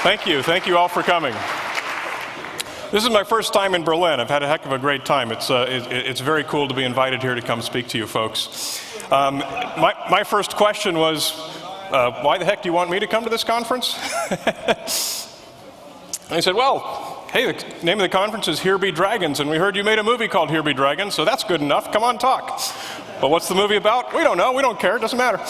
Thank you all for coming. This is my first time in Berlin. I've had a heck of a great time. It's very cool to be invited here to come speak to you folks. My first question was, why the heck do you want me to come to this conference? And I said, well, hey, the name of the conference is Here Be Dragons, and we heard you made a movie called Here Be Dragons, so that's good enough. Come on, talk. But what's the movie about? We don't know. We don't care. It doesn't matter.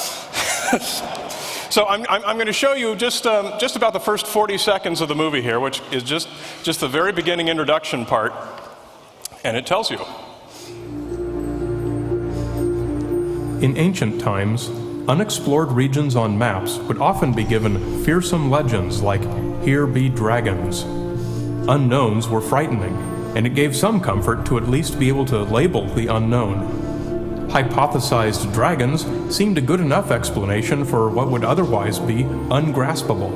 So I'm going to show you just about the first 40 seconds of the movie here, which is just the very beginning introduction part, and it tells you. In ancient times, unexplored regions on maps would often be given fearsome legends like, "Here be dragons." Unknowns were frightening, and it gave some comfort to at least be able to label the unknown. Hypothesized dragons seemed a good enough explanation for what would otherwise be ungraspable.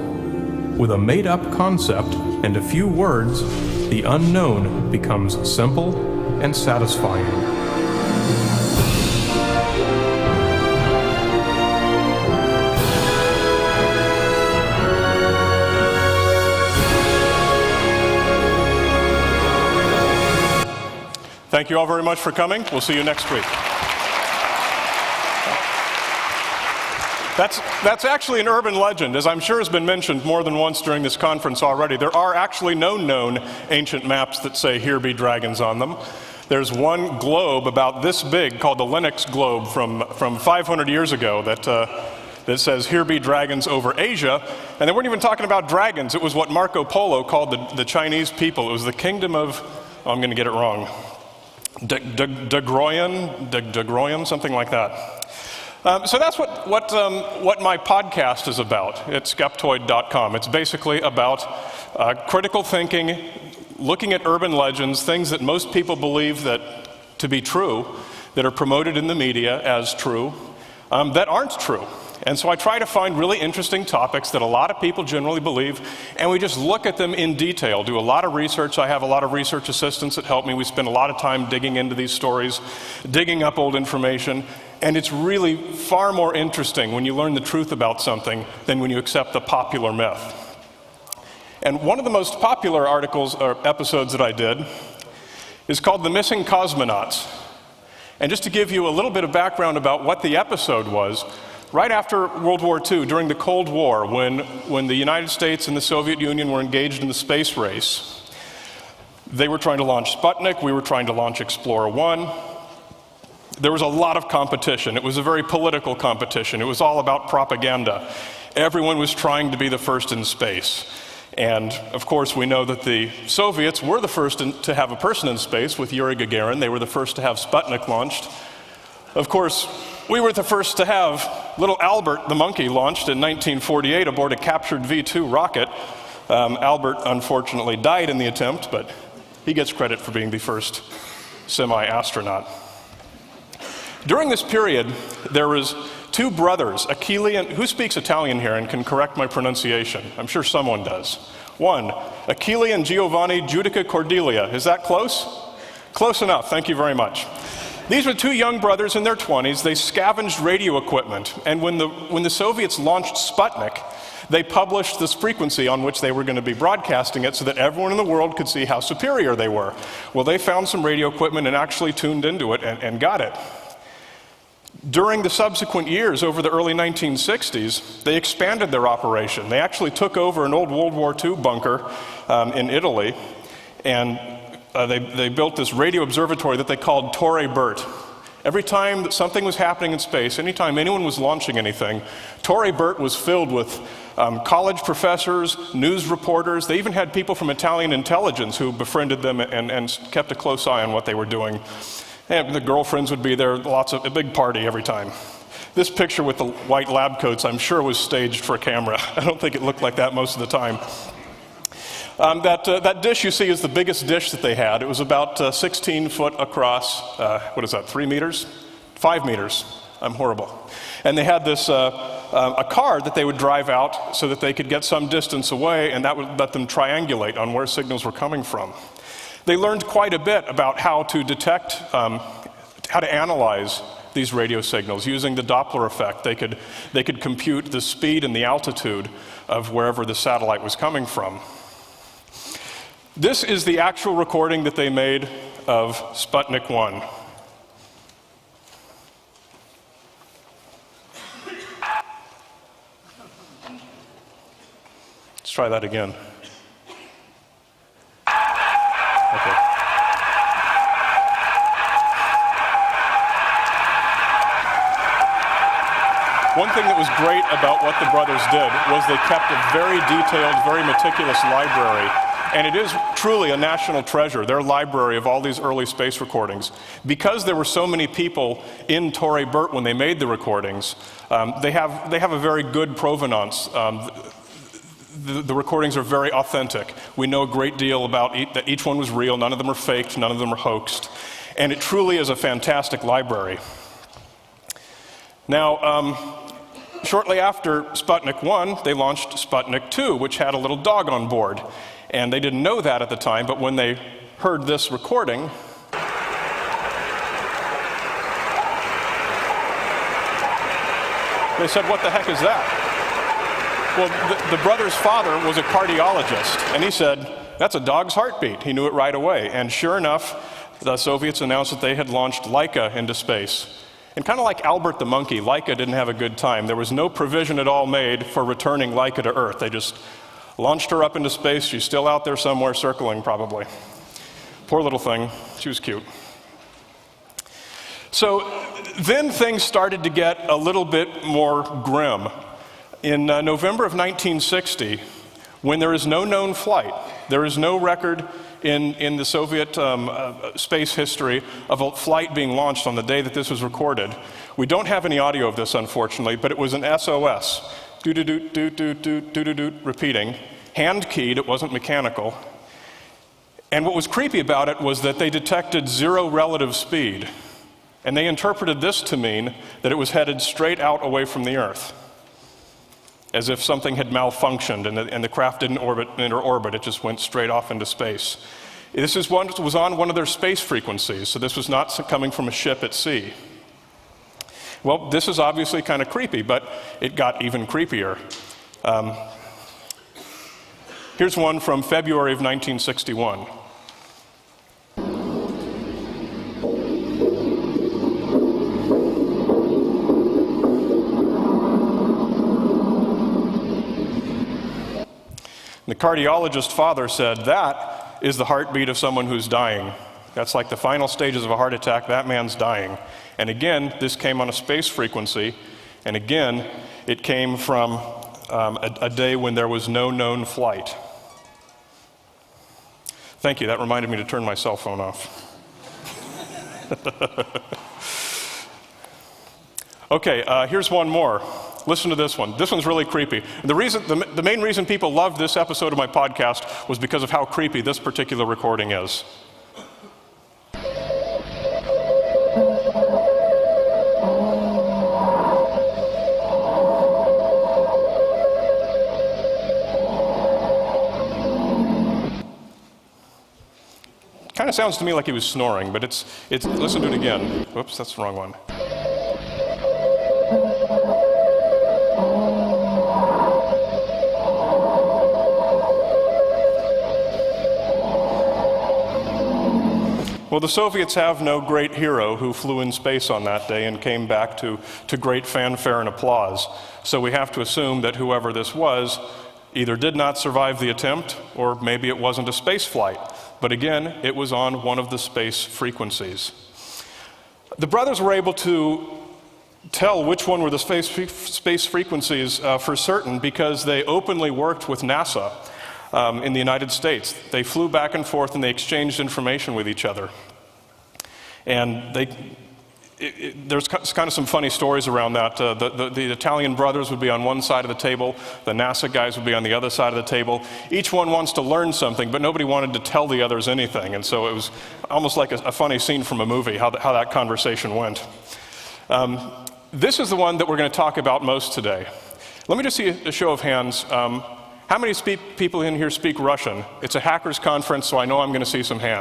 With a made-up concept and a few words, the unknown becomes simple and satisfying. Thank you all very much for coming. We'll see you next week. That's actually an urban legend, as I'm sure has been mentioned more than once during this conference already. There are actually no known ancient maps that say "Here be dragons" on them. There's one globe about this big called the Lennox globe from 500 years ago that says "Here be dragons over Asia," and they weren't even talking about dragons. It was what Marco Polo called the Chinese people. It was the kingdom of, I'm going to get it wrong, Dagroyan, something like that. So that's what my podcast is about at Skeptoid.com. It's basically about critical thinking, looking at urban legends, things that most people believe that to be true, that are promoted in the media as true, that aren't true. And so I try to find really interesting topics that a lot of people generally believe, and we just look at them in detail, do a lot of research. I have a lot of research assistants that help me. We spend a lot of time digging into these stories, digging up old information, and it's really far more interesting when you learn the truth about something than when you accept the popular myth. And one of the most popular articles or episodes that I did is called "The Missing Cosmonauts." And just to give you a little bit of background about what the episode was, right after World War II, during the Cold War, when the United States and the Soviet Union were engaged in the space race, they were trying to launch Sputnik, we were trying to launch Explorer 1. There was a lot of competition. It was a very political competition. It was all about propaganda. Everyone was trying to be the first in space. And of course, we know that the Soviets were the first to have a person in space with Yuri Gagarin. They were the first to have Sputnik launched. Of course, we were the first to have little Albert the monkey launched in 1948 aboard a captured V-2 rocket. Albert unfortunately died in the attempt, but he gets credit for being the first semi-astronaut. During this period, there was two brothers, Achille and, who speaks Italian here and can correct my pronunciation? I'm sure someone does. One, Achille and Giovanni Judica-Cordiglia. Is that close? Close enough, thank you very much. These were two young brothers in their 20s. They scavenged radio equipment, and when the Soviets launched Sputnik, they published this frequency on which they were going to be broadcasting it so that everyone in the world could see how superior they were. Well, they found some radio equipment and actually tuned into it and got it. During the subsequent years, over the early 1960s, they expanded their operation. They actually took over an old World War II bunker in Italy, and they built this radio observatory that they called Torre Bert. Every time that something was happening in space, anytime anyone was launching anything, Torre Bert was filled with college professors, news reporters. They even had people from Italian intelligence who befriended them and kept a close eye on what they were doing. And the girlfriends would be there, a big party every time. This picture with the white lab coats, I'm sure was staged for a camera. I don't think it looked like that most of the time. That dish you see is the biggest dish that they had. It was about 16 foot across, 3 meters? 5 meters. I'm horrible. And they had this, a car that they would drive out so that they could get some distance away, and that would let them triangulate on where signals were coming from. They learned quite a bit about how to detect, how to analyze these radio signals. Using the Doppler effect, they could compute the speed and the altitude of wherever the satellite was coming from. This is the actual recording that they made of Sputnik 1. Let's try that again. Okay. One thing that was great about what the brothers did was they kept a very detailed, very meticulous library. And it is truly a national treasure, their library of all these early space recordings. Because there were so many people in Torrey Burt when they made the recordings, they have a very good provenance. The recordings are very authentic. We know a great deal about that each one was real, none of them are faked, none of them are hoaxed. And it truly is a fantastic library. Now, shortly after Sputnik 1, they launched Sputnik 2, which had a little dog on board. And they didn't know that at the time, but when they heard this recording, they said, "What the heck is that?" Well, the brother's father was a cardiologist, and he said, "That's a dog's heartbeat." He knew it right away. And sure enough, the Soviets announced that they had launched Laika into space. And kind of like Albert the monkey, Laika didn't have a good time. There was no provision at all made for returning Laika to Earth. They just launched her up into space. She's still out there somewhere circling, probably. Poor little thing. She was cute. So then things started to get a little bit more grim. In November of 1960, when there is no known flight, there is no record in the Soviet space history of a flight being launched on the day that this was recorded. We don't have any audio of this, unfortunately, but it was an SOS. Do-do-do-do-do-do-do-do-do, repeating. Hand-keyed, it wasn't mechanical. And what was creepy about it was that they detected 0 relative speed. And they interpreted this to mean that it was headed straight out away from the Earth, as if something had malfunctioned and the craft didn't enter orbit, it just went straight off into space. This was on one of their space frequencies, so this was not coming from a ship at sea. Well, this is obviously kind of creepy, but it got even creepier. Here's one from February of 1961. The cardiologist's father said, "That is the heartbeat of someone who's dying. That's like the final stages of a heart attack. That man's dying." And again, this came on a space frequency. And again, it came from a day when there was no known flight. Thank you. That reminded me to turn my cell phone off. Okay, here's one more. Listen to this one. This one's really creepy. The main reason people loved this episode of my podcast was because of how creepy this particular recording is. Kind of sounds to me like he was snoring, but it's listen to it again. Whoops, that's the wrong one. Well, the Soviets have no great hero who flew in space on that day and came back to great fanfare and applause. So we have to assume that whoever this was either did not survive the attempt, or maybe it wasn't a space flight. But again, it was on one of the space frequencies. The brothers were able to tell which one were the space frequencies for certain because they openly worked with NASA. In the United States. They flew back and forth and they exchanged information with each other. And there's kind of some funny stories around that. The Italian brothers would be on one side of the table, the NASA guys would be on the other side of the table. Each one wants to learn something, but nobody wanted to tell the others anything. And so it was almost like a funny scene from a movie, how that conversation went. This is the one that we're going to talk about most today. Let me just see a show of hands. How many people in here speak Russian? It's a hackers conference, so I know I'm going to see some hands.